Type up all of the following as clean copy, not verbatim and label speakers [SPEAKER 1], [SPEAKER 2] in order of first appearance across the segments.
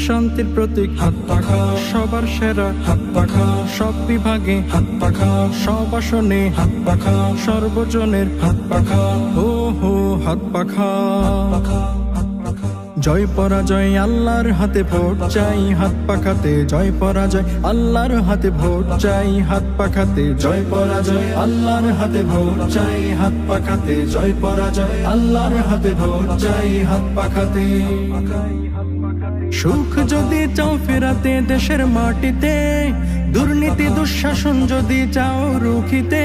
[SPEAKER 1] শান্তির প্রতীক হাত পাখা, সবার সেরা হাত পাখা, সব বিভাগে হাত পাখা, সব আসনে হাত পাখা, সর্বজনের হাত পাখা, ও হো হাত পাখা। জয় পরাজয় আল্লাহর হাতে, ভোট চাই হাত পাখাতে। জয় পরাজয় আল্লাহর হাতে, ভোট চাই হাত পাখাতে। জয় পরাজয় আল্লাহর হাতে, ভোট চাই হাত পাখাতে। জয় পরাজয় আল্লাহর হাতে, ভোট চাই হাত পাখাতে। সুখ যদি চাও ফেরাতে দেশের মাটিতে, দুর্নীতি দুঃশাসন যদি চাও রুখিতে।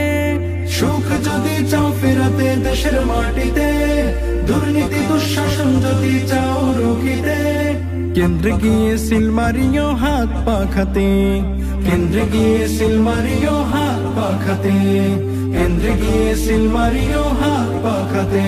[SPEAKER 1] সুখ যদি চাও ফেরাতে দেশের মাটিতে, দুর্নীতি দুঃশাসন যদি চাও রুখিতে। কেন্দ্রে গিয়ে সিল মারিও হাত পাখাতে, কেন্দ্রে গিয়ে সিল মারিও হাত পাখাতে। কেন্দ্রে গিয়ে সিল মারিও হাত পাখাতে।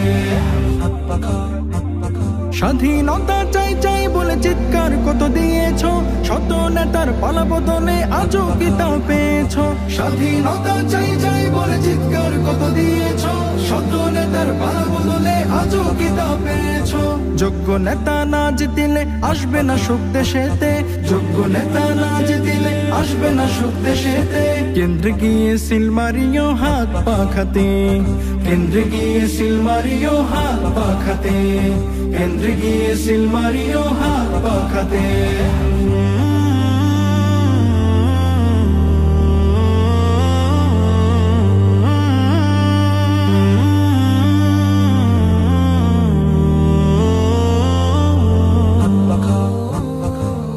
[SPEAKER 1] স্বাধীনতা চাই চাই বলে চিৎকার কত দিয়েছো, শত নেতার পালাবদলে আজও কি তা পেয়েছো? স্বাধীনতা চাই চাই বলে চিৎকার কত দিয়েছো, শত নেতার পালাবদলে আজও কি তা পেয়েছো? যোগ্য নেতা না জিতিলে আসবে না সুখ দেশেতে, যোগ্য নেতা না জিতিলে আসবে না সুখ দেশেতে। কেন্দ্রে গিয়ে সিল মারিও হাত পাখাতে, কেন্দ্রে গিয়ে সিল মারিও হাত পাখাতে। কেন্দ্রে গিয়ে সিল মারিও হাত পাখাতে।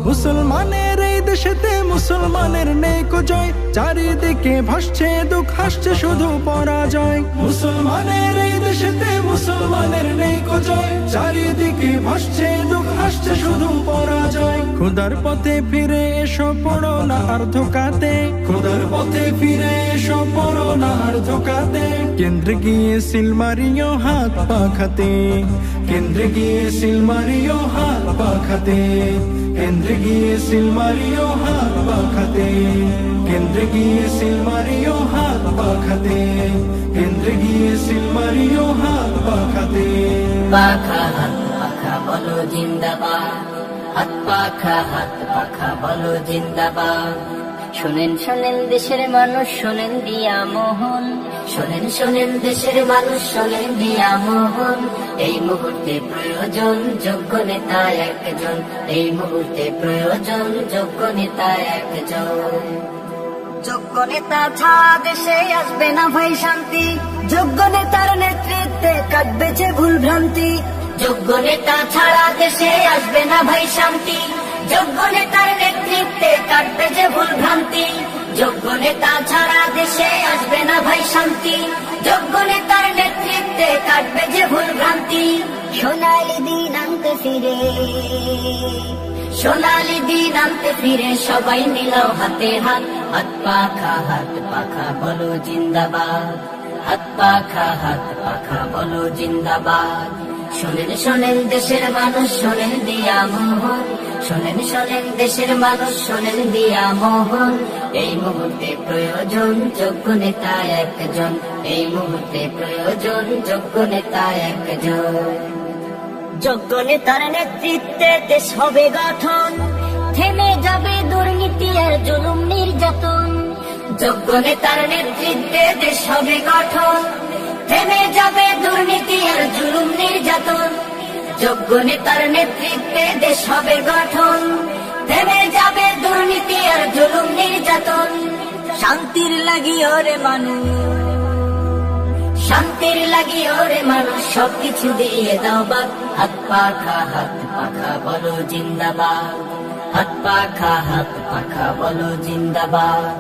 [SPEAKER 1] মুসলমানের এই দেশেতে মুসলমানের নেই কো জয়, চারিদিকে ভাসছে দুঃখ হাসছে শুধু পরাজয়। মুসলমানের এই দেশেতে মুসলমানের নেই কো জয়, চারিদিকে ভাসছে দুঃখ হাসছে শুধু পরাজয়। খোদার পথে ফিরে এসো পড়ো না আর ধোকাতে, খোদার পথে ফিরে এসো পড়ো না আর ধোকাতে। কেন্দ্রে গিয়ে সিল মারিও হাত পাখাতে, কেন্দ্রে গিয়ে সিল মারিও হাত পাখাতে। কেন্দ্রে গিয়ে সিল মারিও হাত পাখাতে, কেন্দ্রে গিয়ে সিল মারিও হাত পাখাতে। কেন্দ্রে গিয়ে সিল মারিও হাত পাখাতে।
[SPEAKER 2] পাখা হাত পাখা বলো জিন্দাবাদ, হাত পাখা বলো জিন্দাবাদ। শোনেন শোনেন দেশের মানুষ শোনেন দিয়া মোহন, শোনেন শোনেন দেশের মানুষ শোনেন দিয়া মোহন। এই মুহূর্তে প্রয়োজন যোগ্য নেতা একজন, এই মুহূর্তে প্রয়োজন যোগ্য নেতা একজন। যোগ্য নেতা ছাড়া দেশে আসবে না ভাই শান্তি, যোগ্য নেতার নেতৃত্বে কাটবে যে ভুল ভ্রান্তি। যোগ্য নেতা ছাড়া দেশে আসবে না ভাই শান্তি, যোগ্য নেতার নেতৃত্বে কাটবে যে ভুল ভ্রান্তি। যোগ্য নেতা ছাড়া দেশে আসবে না ভাই শান্তি, যোগ্য নেতার নেতৃত্বে কাটবে যে ভুল ভ্রান্তি। সোনালি দিন আনতে ফিরে, সোনালি দিন আনতে ফিরে সবাই মিলাও হাতে হাত। হাত পাখা বলো জিন্দাবাদ, হাত পাখা বলো জিন্দাবাদ। শোনেন শোনেন দেশের মানুষ শোনেন দিয়া মোহন, শোনেন শোনেন দেশের মানুষ শোনেন দিয়া মোহন। এই মুহূর্তে প্রয়োজন যোগ্য নেতা একজন, এই মুহূর্তে প্রয়োজন যোগ্য নেতা একজন। যোগ্য নেতার নেতৃত্বে দেশ হবে গঠন, থেমে যাবে দুর্নীতি আর জুলুম নির্যাতন। যোগ্য নেতার নেতৃত্বে দেশ হবে গঠন, থেমে যাবে দুর্নীতি আর জুলুম নির্যাতন। যোগ্য নেতার নেতৃত্বে দেশ হবে গঠন, থেমে যাবে দুর্নীতি আর জুলুম নির্যাতন। শান্তির লাগি ওরে মানুষ, শান্তির লাগি ওরে মানুষ সবকিছু দিয়ে দাও বাদ। হাত পাখা বলো জিন্দাবাদ, হাত পাখা বলো জিন্দাবাদ।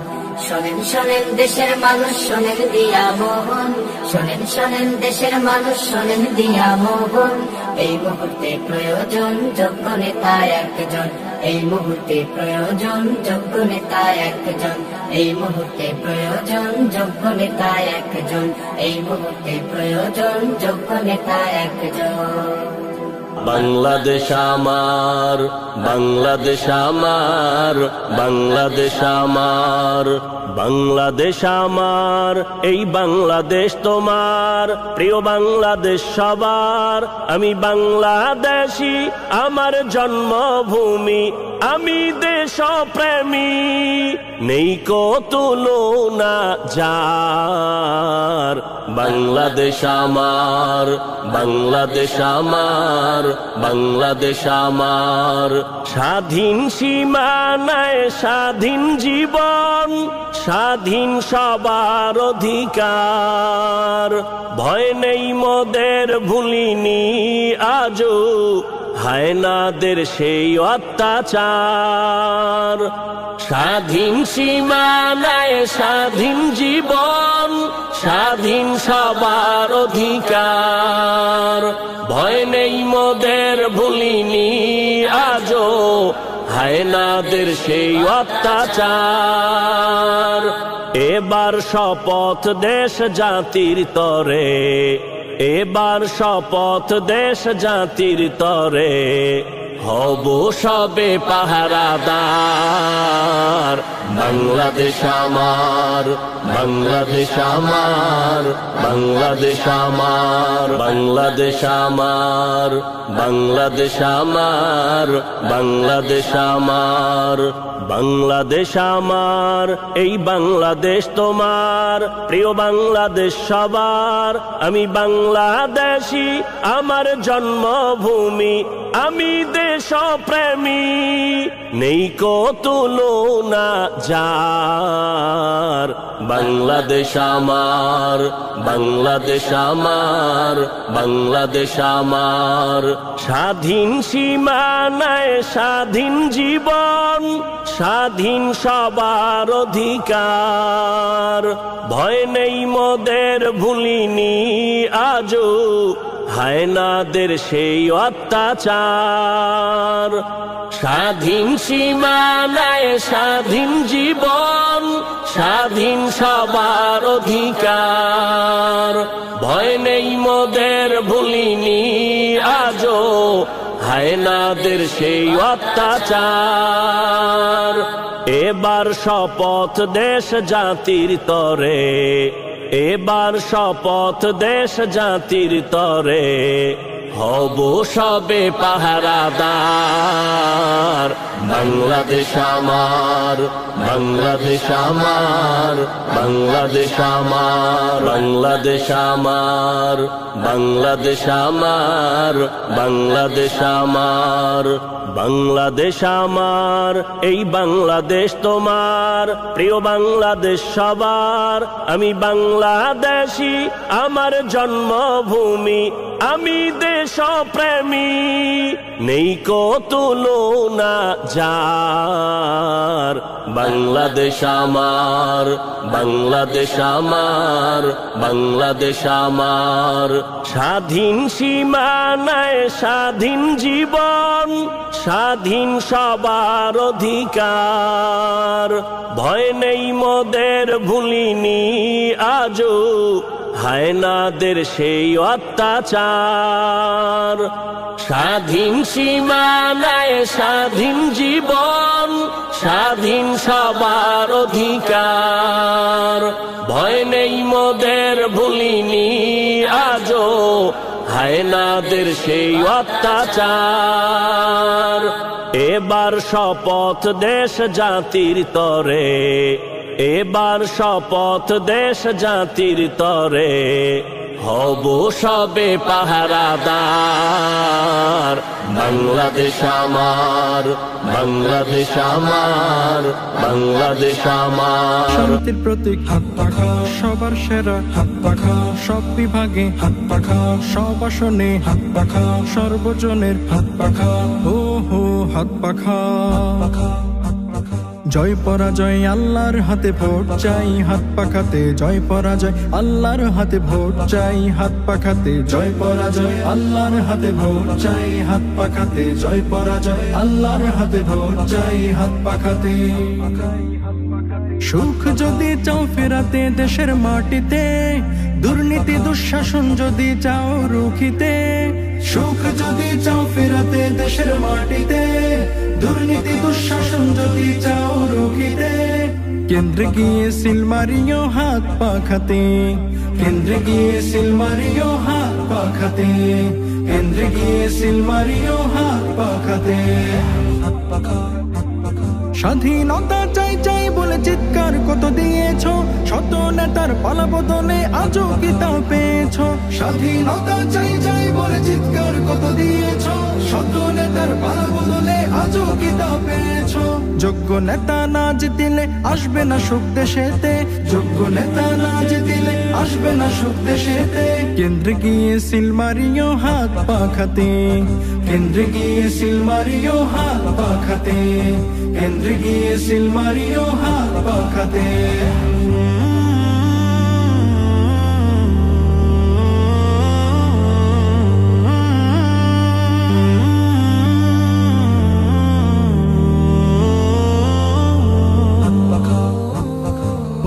[SPEAKER 2] শোনেন শোনেন দেশের মানুষ শোনেন দিয়া মোহন, শোনেন শোনেন দেশের মানুষ শোনেন দিয়া মোহন। এই মুহূর্তে প্রয়োজন যোগ্য নেতা একজন, এই মুহূর্তে প্রয়োজন যোগ্য নেতা একজন, এই মুহূর্তে প্রয়োজন যোগ্য নেতা একজন, এই মুহূর্তে প্রয়োজন যোগ্য নেতা একজন।
[SPEAKER 3] বাংলাদেশ আমার, বাংলাদেশ আমার, বাংলাদেশ আমার, বাংলাদেশ আমার, এই বাংলাদেশ তোমার, প্রিয় বাংলাদেশ সবার। আমি বাংলাদেশী, আমার জন্মভূমি, আমি দেশপ্রেমী, নেই কো তুলনা যার। বাংলাদেশ আমার, বাংলাদেশ আমার, বাংলাদেশ আমার, স্বাধীন সীমানায় স্বাধীন জীবন, স্বাধীন সবার অধিকার। ভয় নেই মোদের, ভুলিনি আজও হায়নাদের সেই অত্যাচার। স্বাধীন সীমানায় স্বাধীন জীবন, স্বাধীন সবার অধিকার। ভয় নেই মোদের, ভুলিনি আজও হায়নাদের সেই অত্যাচার। এবার শপথ দেশ জাতির তরে, এবার শপথ দেশ জাতির তরে, হব সবে পাহারাদার। বাংলাদেশ আমার, বাংলাদেশ আমার, বাংলাদেশ আমার, বাংলাদেশ আমার, বাংলাদেশ আমার, বাংলাদেশ আমার, বাংলাদেশ আমার, এই বাংলাদেশ তোমার, প্রিয় বাংলাদেশ সবার। আমি বাংলাদেশী, আমার জন্মভূমি, আমি দেশপ্রেমী, নেই কো তুলনা যার। বাংলাদেশ আমার, বাংলাদেশ আমার, বাংলাদেশ আমার, স্বাধীন সীমানায় স্বাধীন জীবন, স্বাধীন সবার অধিকার। ভয় নেই মোদের, ভুলিনি আজও হায়নাদের সেই অত্যাচার। স্বাধীন সীমানায় স্বাধীন জীবন, স্বাধীন সবার অধিকার। ভয় নেই মোদের, ভুলিনি আজও হায়নাদের সেই অত্যাচার। এবার শপথ দেশ জাতির তরে, এবার শপথ দেশ জাতির তরে, হব সবে পাহারাদার। বাংলাদেশ আমার, বাংলাদেশ আমার, বাংলাদেশ আমার, বাংলাদেশ আমার, বাংলাদেশ আমার, বাংলাদেশ আমার, বাংলাদেশ আমার, এই বাংলাদেশ তোমার, প্রিয় বাংলাদেশ সবার। আমি বাংলাদেশী, আমার জন্মভূমি, আমি দেশপ্রেমী, নেই কো তুলনা যার। বাংলাদেশ আমার, বাংলাদেশ আমার, বাংলাদেশ আমার, স্বাধীন সীমানায় স্বাধীন জীবন, স্বাধীন সবার অধিকার। ভয় নেই মোদের, ভুলিনি আজও হায়নাদের সেই অত্যাচার। স্বাধীন সীমানায় স্বাধীন জীবন, স্বাধীন সবার অধিকার। ভয় নেই মোদের, ভুলিনি আজও হায়নাদের সেই অত্যাচার। এবার শপথ দেশ জাতির তরে, এবার শপথ দেশ জাতির তরে, হব সবে পাহারাদার। বাংলাদেশ আমার, বাংলাদেশ আমার, বাংলাদেশ আমার,
[SPEAKER 1] শান্তির প্রতীক হাত পাখা, সবার সেরা হাত পাখা, সব বিভাগে হাত পাখা, সব আসনে হাত পাখা, সর্বজনের হাত পাখা, ও হো হাত পাখা। জয় পরাজয় আল্লাহর হাতে, ভোট চাই হাত পাখাতে। জয় পরাজয় আল্লাহর হাতে, ভোট চাই হাত পাখাতে। জয় পরাজয় আল্লাহর হাতে, ভোট চাই হাত পাখাতে। জয় পরাজয় আল্লাহর হাতে, ভোট চাই হাত পাখাতে। সুখ যদি চাও ফেরাতে দেশের মাটিতে, দুর্নীতি দুঃশাসন যদি চাও রুখিতে, সুখ যদি চাও ফেরাতে দেশের মাটিতে, দুর্নীতি দুঃশাসন যদি চাও রুখিতে, কেন্দ্রে গিয়ে সিল মারিও হাত পাখাতে, কেন্দ্রে গিয়ে সিল মারিও হাত পাখাতে, কেন্দ্রে গিয়ে সিল মারিও হাত পাখাতে। স্বাধীনতা চাই চাই বলে চিৎকার কত দিয়েছো, শত নেতার পালাবদলে আজও কি তা পেয়েছো? স্বাধীনতা চাই চাই বলে চিৎকার কত দিয়েছো, শত নেতার পালাবদলে আজও কি তা পেয়েছো? যোগ্য নেতা না জিতিলে আসবে না সুখ দেশেতে, যোগ্য নেতা না জিতিলে আসবে না সুখ দেশেতে, কেন্দ্রে গিয়ে সিল মারিও হাত পাখাতে, কেন্দ্রে গিয়ে সিল মারিও হাত পাখাতে, কেন্দ্রে গিয়ে সিল মারিও হাত পাখাতে।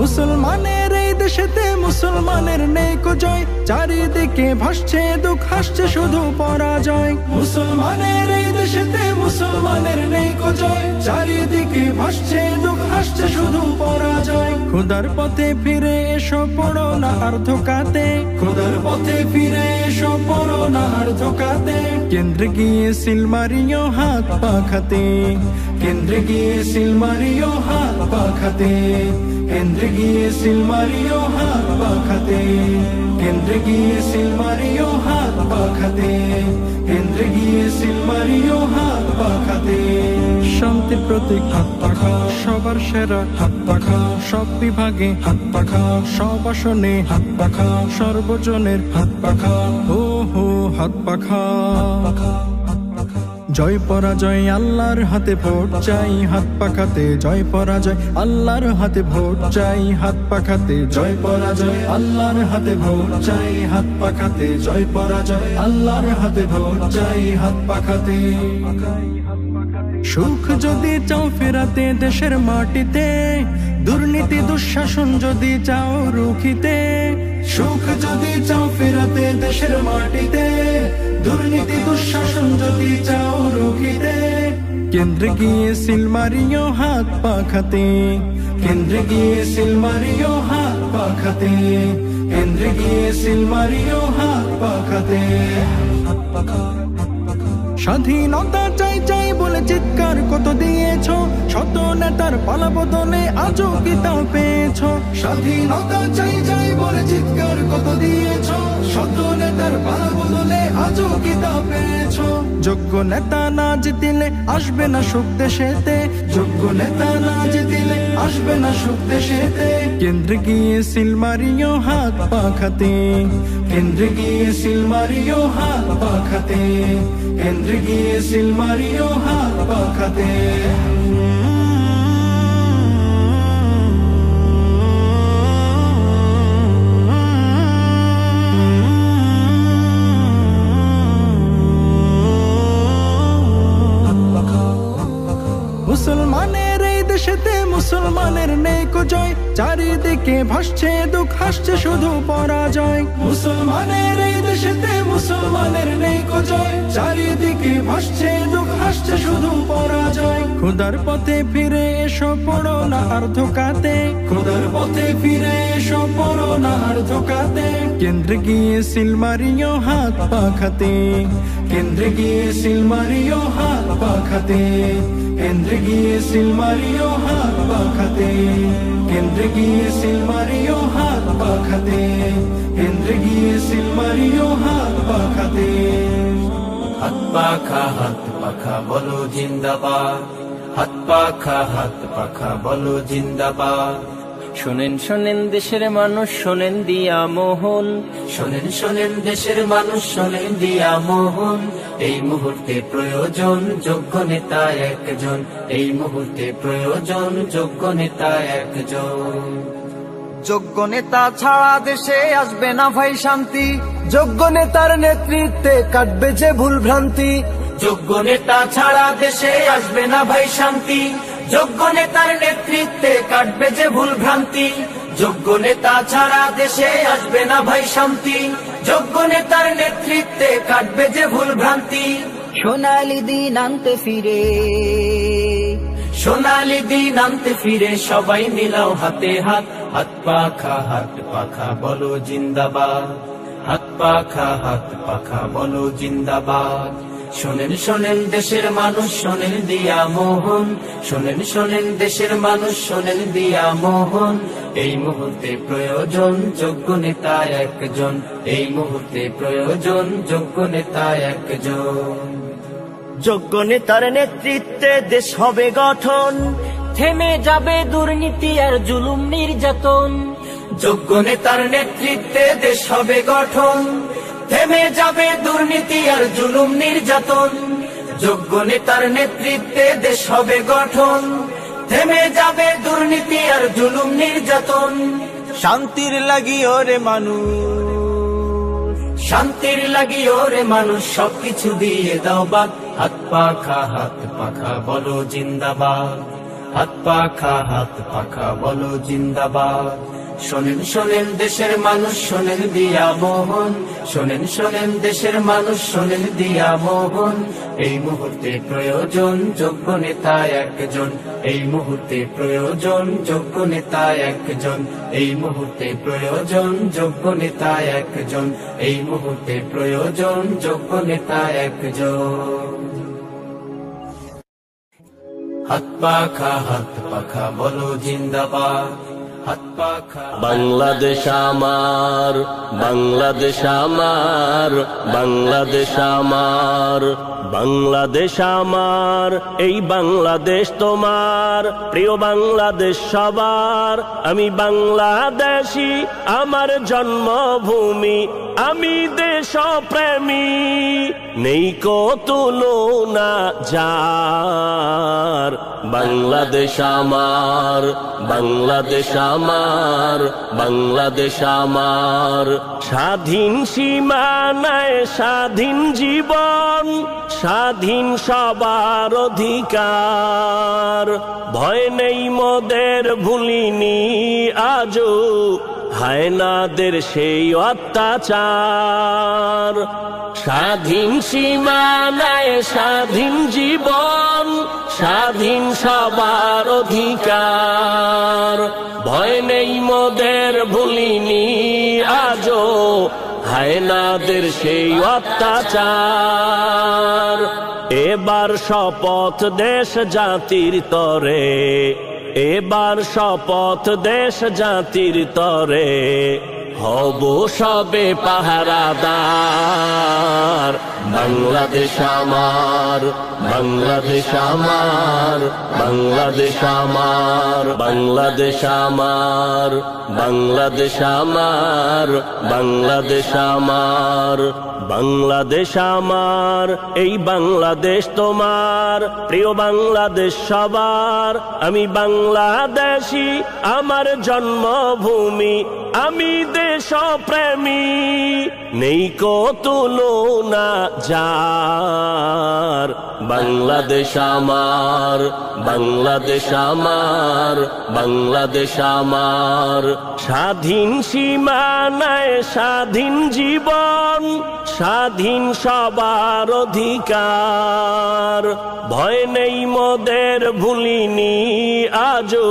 [SPEAKER 1] মুসলমানের এই দেশেতে মুসলমানের নেই কো জয়, চারিদিকে ভাসছে দুঃখ হাসছে শুধু পরাজয়। মুসলমানের এই দেশেতে মুসলমানের নেই কো জয়, চারিদিকে ভাসছে দুঃখ হাসছে শুধু পরাজয়। খোদার পথে ফিরে এসো পড়ো না আর ধোকাতে, খোদার পথে ফিরে এসো পড়ো না আর ধোকাতে, কেন্দ্রে গিয়ে সিল মারিও হাত পাখাতে, কেন্দ্রে গিয়ে সিল মারিও হাত পাখাতে, কেন্দ্রে গিয়ে সিল মারিও হাত পাখাতে, কেন্দ্রে গিয়ে সিল মারিও হাত পাখাতে, কেন্দ্রে গিয়ে সিল মারিও হাত পাখাতে। শান্তির প্রতীক হাত পাখা, সবার সেরা হাত পাখা, সব বিভাগে হাত পাখা, সব আসনে হাত পাখা, সর্বজনের হাত পাখা, ও হো হাত পাখা। জয় পরাজয় আল্লাহর হাতে ভোট চাই হাত পাখাতে, জয় পরাজয় আল্লাহর হাতে ভোট চাই হাত পাখাতে, জয় পরাজয় আল্লাহর হাতে ভোট চাই হাত পাখাতে, জয় পরাজয় আল্লাহর হাতে ভোট চাই হাত পাখাতে। সুখ যদি চাও ফেরাতে দেশের মাটিতে, দুর্নীতি দুঃশাসন যদি চাও রুখিতে, সুখ যদি চাও ফেরাতে দেশের মাটিতে, দুর্নীতি দুঃশাসন যদি চাও রুখিতে, কেন্দ্রে গিয়ে সিল মারিও হাত পাখাতে, কেন্দ্রে গিয়ে সিল মারিও হাত পাখাতে, কেন্দ্রে গিয়ে সিল মারিও হাত পাখাতে। স্বাধীনতা চাই চাই বলে চিৎকার কত দিয়েছো, শত নেতার পালাবদলে আজও কি তা পেয়েছো? স্বাধীনতা চাই চাই বলে চিৎকার কত দিয়েছো, শত নেতার পালাবদলে আজও কি তা পেয়েছো? যোগ্য নেতা না জিতিলে আসবে না সুখ দেশেতে, যোগ্য নেতা না জিতিলে আসবে না সুখ দেশেতে, কেন্দ্রে গিয়ে সিল মারিও হাত পাখাতে, কেন্দ্রে গিয়ে সিল মারিও হাত পাখাতে, কেন্দ্রে গিয়ে সিল মারিও হাত পাখাতে। মুসলমানের এই দেশেতে মুসলমানের নেই কো জয়, চারিদিকে ভাসছে দুঃখ হাসছে শুধু পরাজয়। মুসলমানের এই দেশেতে মুসলমানের নেই কো জয়, চারিদিকে ভাসছে দুঃখ হাসছে শুধু পরাজয়। খোদার পথে ফিরে এসো পড়ো না আর ধোকাতে, খোদার পথে ফিরে এসো পড়ো না আর ধোকাতে, কেন্দ্রে গিয়ে সিল মারিও হাত পাখাতে, কেন্দ্রে গিয়ে সিল মারিও হাত পাখাতে, কেন্দ্রে গিয়ে সিল মারিও হাত পাখাতে, কেন্দ্রে গিয়ে সিল মারিও হাত পাখাতে, কেন্দ্রে গিয়ে সিল মারিও হাত পাখাতে।
[SPEAKER 4] হাত পাখা বলো জিন্দাবাদ, হাত পাখা বলো জিন্দাবাদ।
[SPEAKER 5] শোনেন শোনেন দেশের মানুষ শোনেন দিয়া মোহন,
[SPEAKER 4] শোনেন শোনেন দেশের মানুষ শোনেন দিয়া মোহন। এই মুহূর্তে প্রয়োজন যোগ্য নেতা একজন, এই মুহূর্তে প্রয়োজন যোগ্য নেতা একজন।
[SPEAKER 6] যোগ্য নেতা ছাড়া দেশে আসবে না ভাই শান্তি, যোগ্য নেতার নেতৃত্বে কাটবে যে ভুল ভ্রান্তি।
[SPEAKER 4] যোগ্য নেতা ছাড়া দেশে আসবে না ভাই শান্তি, যোগ্য নেতার নেতৃত্বে কাটবে যে ভুল ভ্রান্তি। যোগ্য নেতা ছাড়া দেশে আসবে না ভাই শান্তি, যোগ্য নেতার নেতৃত্বে কাটবে যে ভুল ভ্রান্তি।
[SPEAKER 7] সোনালি দিন আনতে ফিরে,
[SPEAKER 4] সোনালি দিন আনতে ফিরে সবাই মিলাও হাতে হাত, হাত পাখা বলো জিন্দাবাদ, হাত পাখা বলো জিন্দাবাদ। শোনেন শোনেন দেশের মানুষ, শোনেন দিয়া মোহন, শোনেন দেশের মানুষ, শোনেন দিয়া মোহন। এই মুহূর্তে প্রয়োজন যোগ্য নেতা একজন, এই মুহূর্তে প্রয়োজন যোগ্য নেতা একজন।
[SPEAKER 5] যোগ্য নেতার নেতৃত্বে দেশ হবে গঠন, থেমে যাবে দুর্নীতি আর জুলুম নির্যাতন।
[SPEAKER 4] যোগ্য নেতার নেতৃত্বে দেশ হবে গঠন, থেমে যাবে দুর্নীতি আর জুলুম নির্যাতন। যোগ্য নেতার নেতৃত্বে দেশ হবে গঠন, থেমে যাবে দুর্নীতি আর জুলুম নির্যাতন।
[SPEAKER 6] শান্তির লাগি ওরে মানুষ,
[SPEAKER 4] শান্তির লাগি ওরে মানুষ, সবকিছু দিয়ে দাও বাদ। হাত পাখা বলো জিন্দাবাদ, হাত পাখা বলো জিন্দাবাদ। শোনেন দেশের মানুষ, শোনেন দিয়া মোহন, শোনেন দেশের মানুষ, শোনেন দিয়া মোহন। এই মুহূর্তে প্রয়োজন যোগ্য নেতা একজন, এই মুহূর্তে প্রয়োজন যোগ্য নেতা একজন, এই মুহূর্তে প্রয়োজন যোগ্য নেতা একজন, এই মুহূর্তে প্রয়োজন যোগ্য নেতা একজন। হাত পাখা বলো জিন্দাবাদ, হাত পাখা।
[SPEAKER 3] বাংলাদেশ আমার, বাংলাদেশ আমার, বাংলাদেশ আমার, বাংলাদেশ আমার, এই বাংলাদেশ তোমার, প্রিয় বাংলাদেশ সবার। আমি বাংলাদেশী, আমার জন্মভূমি, আমি দেশপ্রেমী, নেই কো তুলনা যার। বাংলাদেশ আমার, বাংলাদেশ আমার, বাংলাদেশ আমার, স্বাধীন সীমানায় স্বাধীন জীবন, স্বাধীন সবার অধিকার। ভয় নেই মোদের ভুলিনি আজও হায়নাদের সেই অত্যাচার। স্বাধীন সীমানায় স্বাধীন জীবন, স্বাধীন সবার অধিকার। ভয় নেই মোদের ভুলিনি আজও হায়নাদের সেই অত্যাচার। এবার শপথ দেশ জাতির তরে, এবার শপথ দেশ জাতির তরে, হব সবে পাহারাদার। বাংলাদেশ আমার, বাংলাদেশ আমার, বাংলাদেশ আমার, বাংলাদেশ আমার, বাংলাদেশ আমার, বাংলাদেশ আমার, বাংলাদেশ আমার, এই বাংলাদেশ তোমার, প্রিয় বাংলাদেশ সবার। আমি বাংলাদেশী, আমার জন্মভূমি, আমি দেশপ্রেমী, নেই কো তুলনা যার। বাংলাদেশ আমার, বাংলাদেশ আমার, বাংলাদেশ আমার, স্বাধীন সীমানায় স্বাধীন জীবন, স্বাধীন সবার অধিকার। ভয় নেই মোদের ভুলিনি আজও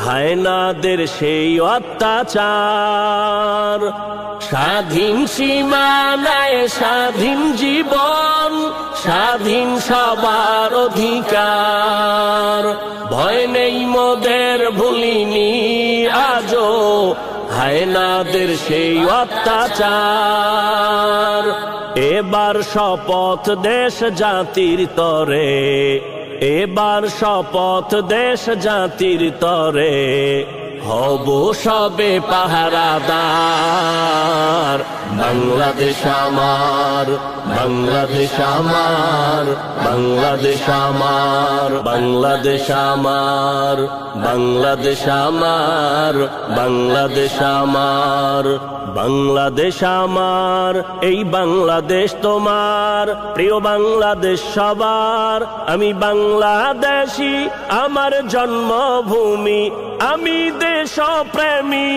[SPEAKER 3] হায়নাদের সেই অত্যাচার। স্বাধীন সীমানায় স্বাধীন জীবন, স্বাধীন সবার অধিকার। ভয় নেই মোদের ভুলিনি আজও হায়নাদের সেই অত্যাচার। এবার শপথ দেশ জাতির তরে, এবার শপথ দেশ জাতির তরে, হব সবে পাহারাদার। বাংলাদেশ আমার, বাংলাদেশ আমার, বাংলাদেশ আমার, বাংলাদেশ আমার, বাংলাদেশ আমার, বাংলাদেশ আমার, বাংলাদেশ আমার, এই বাংলাদেশ তোমার, প্রিয় বাংলাদেশ সবার। আমি বাংলাদেশী, আমার জন্মভূমি, আমি দেশপ্রেমী,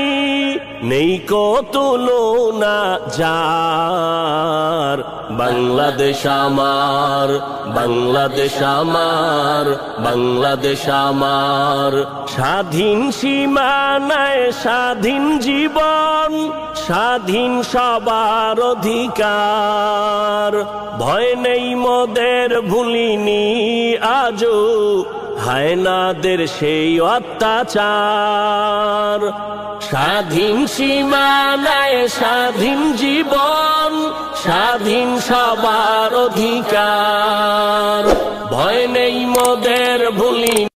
[SPEAKER 3] নেই কো তুলনা যার। বাংলাদেশ আমার, বাংলাদেশ আমার, বাংলাদেশ আমার। স্বাধীন সীমানায় স্বাধীন জীবন, স্বাধীন সবার অধিকার। ভয় নেই মোদের, ভুলিনি আজও হায়নাদের সেই অত্যাচার। স্বাধীন সীমানায় স্বাধীন জীবন, স্বাধীন সবার অধিকার। ভয় নেই মোদের, ভুলি